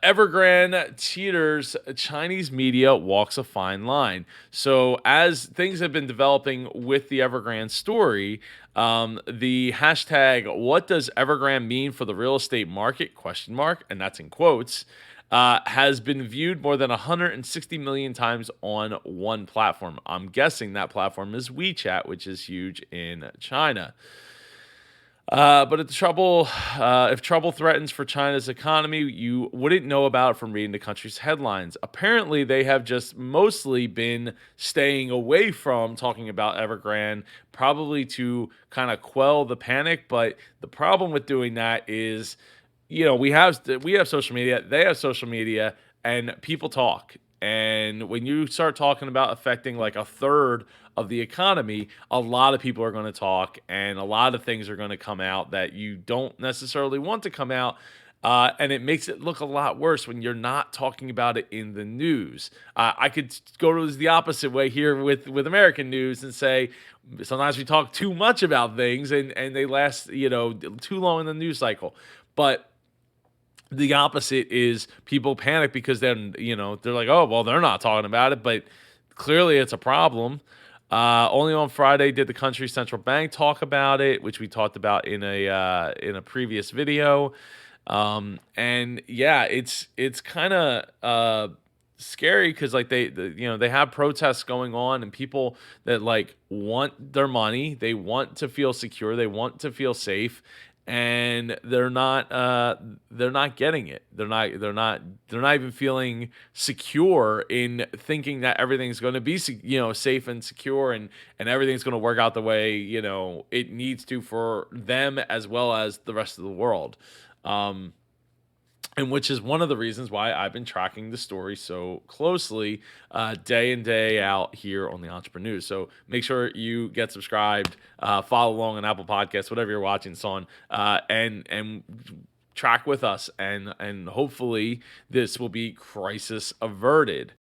Evergrande cheaters, Chinese media walks a fine line. So as things have been developing with the Evergrande story, the hashtag "What does Evergrande mean for the real estate market?" question mark, and that's in quotes, has been viewed more than 160 million times on one platform. I'm guessing that platform is WeChat, which is huge in China. But if trouble threatens for China's economy, you wouldn't know about it from reading the country's headlines. Apparently, they have just mostly been staying away from talking about Evergrande, probably to kind of quell the panic. But the problem with doing that is, we have social media, they have social media, and people talk. And when you start talking about affecting like a third of the economy, a lot of people are going to talk, and a lot of things are going to come out that you don't necessarily want to come out. And it makes it look a lot worse when you're not talking about it in the news. I could go to the opposite way here with American news and say sometimes we talk too much about things, and they last too long in the news cycle. But the opposite is people panic because then, they're like, "Oh, well, they're not talking about it," but clearly it's a problem. Only on Friday did the country's central bank talk about it, which we talked about in a previous video. And yeah, it's kind of scary because like they have protests going on, and people that like want their money, they want to feel secure, they want to feel safe, and they're not getting it. They're not even feeling secure in thinking that everything's going to be safe and secure, and everything's going to work out the way it needs to for them as well as the rest of the world. Um, and which is one of the reasons why I've been tracking the story so closely, day in day out here on the Entrepreneurs. So make sure you get subscribed, follow along on Apple Podcasts, whatever you're watching this on, and track with us, and hopefully this will be crisis averted.